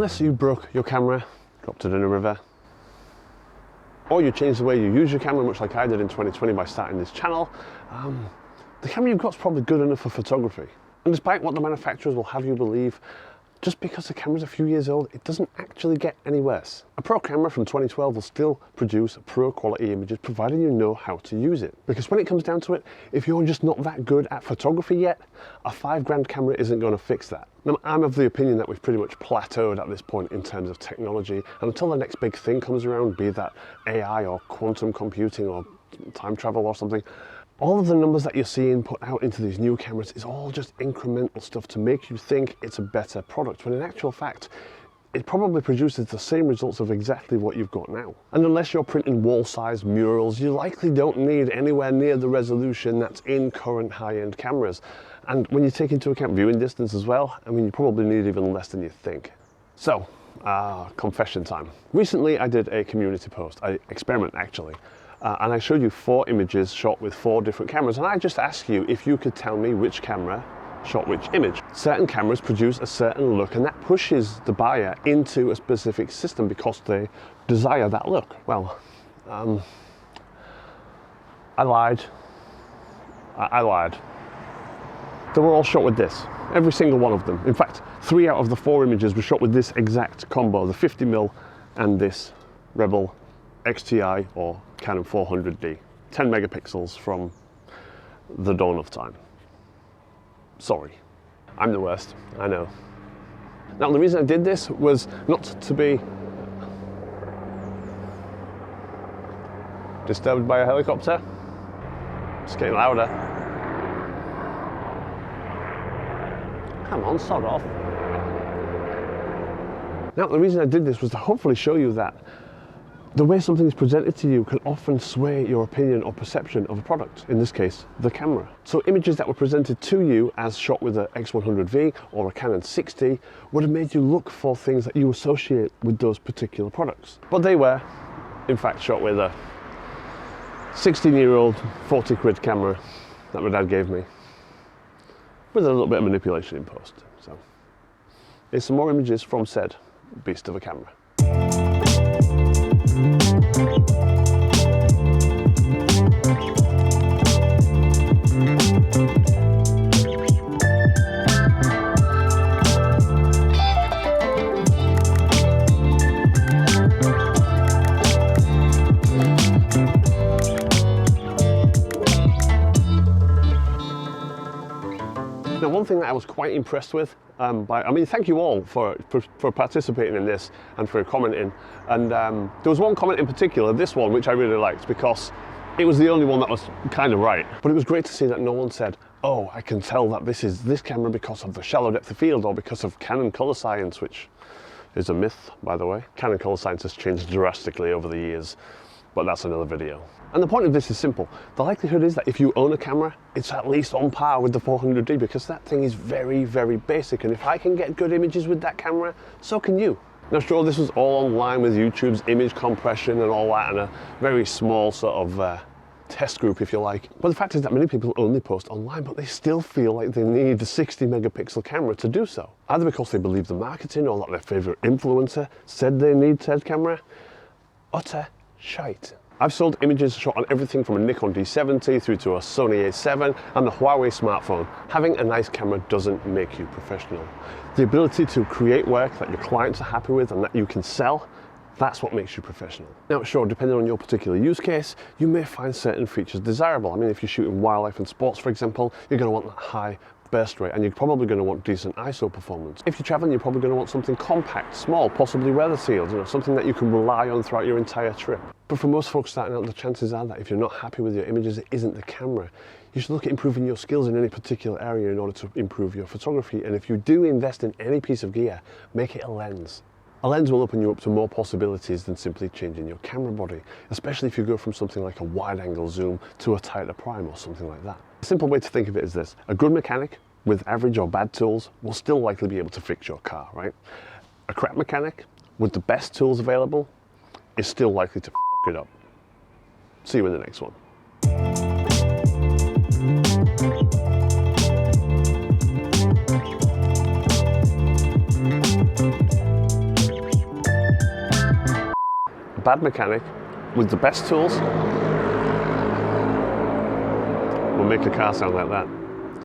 Unless you broke your camera, dropped it in a river, or you changed the way you use your camera, much like I did in 2020 by starting this channel, the camera you've got is probably good enough for photography. And despite what the manufacturers will have you believe, just because the camera's a few years old, it doesn't actually get any worse. A pro camera from 2012 will still produce pro quality images, provided you know how to use it. Because when it comes down to it, if you're just not that good at photography yet, a $5 camera isn't going to fix that. Now, I'm of the opinion that we've pretty much plateaued at this point in terms of technology, and until the next big thing comes around, be that AI or quantum computing or time travel or something, all of the numbers that you're seeing put out into these new cameras is all just incremental stuff to make you think it's a better product, when in actual fact, it probably produces the same results of exactly what you've got now. And unless you're printing wall-sized murals, you likely don't need anywhere near the resolution that's in current high-end cameras. And when you take into account viewing distance as well, I mean, you probably need even less than you think. So, confession time. Recently, I did a community post, an experiment actually. And I showed you 4 images shot with 4 different cameras, and I just asked you if you could tell me which camera shot which image. Certain cameras produce a certain look, and that pushes the buyer into a specific system because they desire that look. Well, I lied. I lied. They were all shot with this, every single one of them. In fact, 3 out of the 4 images were shot with this exact combo, the 50mm and this Rebel XTI or Canon 400D, 10 megapixels from the dawn of time. Sorry, I'm the worst, I know. Now, the reason I did this was not to be disturbed by a helicopter. It's getting louder. Come on, sod off. Now, the reason I did this was to hopefully show you that the way something is presented to you can often sway your opinion or perception of a product, in this case, the camera. So images that were presented to you as shot with a X100V or a Canon 60 would have made you look for things that you associate with those particular products. But they were, in fact, shot with a 16-year-old 40 quid camera that my dad gave me, with a little bit of manipulation in post. So here's some more images from said beast of a camera. Now, one thing that I was quite impressed with, thank you all for participating in this and for commenting. And there was one comment in particular, this one, which I really liked because it was the only one that was kind of right. But it was great to see that no one said, oh, I can tell that this is this camera because of the shallow depth of field or because of Canon color science, which is a myth, by the way. Canon color science has changed drastically over the years, but that's another video. And the point of this is simple. The likelihood is that if you own a camera, it's at least on par with the 400D because that thing is very, very basic. And if I can get good images with that camera, so can you. Now, sure, this was all online with YouTube's image compression and all that, and a very small sort of test group, if you like. But the fact is that many people only post online, but they still feel like they need the 60 megapixel camera to do so. Either because they believe the marketing or that their favorite influencer said they need said camera. Utter shite. I've sold images shot on everything from a Nikon D70 through to a Sony A7 and the Huawei smartphone. Having a nice camera doesn't make you professional. The ability to create work that your clients are happy with and that you can sell, that's what makes you professional. Now, sure, depending on your particular use case, you may find certain features desirable. I mean, if you're shooting wildlife and sports, for example, you're going to want that high burst rate and you're probably going to want decent ISO performance. If you're traveling, you're probably going to want something compact, small, possibly weather sealed, something that you can rely on throughout your entire trip. But for most folks starting out, the chances are that if you're not happy with your images, it isn't the camera. You should look at improving your skills in any particular area in order to improve your photography. And if you do invest in any piece of gear, make it a lens. A lens will open you up to more possibilities than simply changing your camera body, especially if you go from something like a wide-angle zoom to a tighter prime or something like that. A simple way to think of it is this: a good mechanic with average or bad tools will still likely be able to fix your car, right? A crap mechanic with the best tools available is still likely to f*** it up. See you in the next one. bad mechanic with the best tools will make a car sound like that.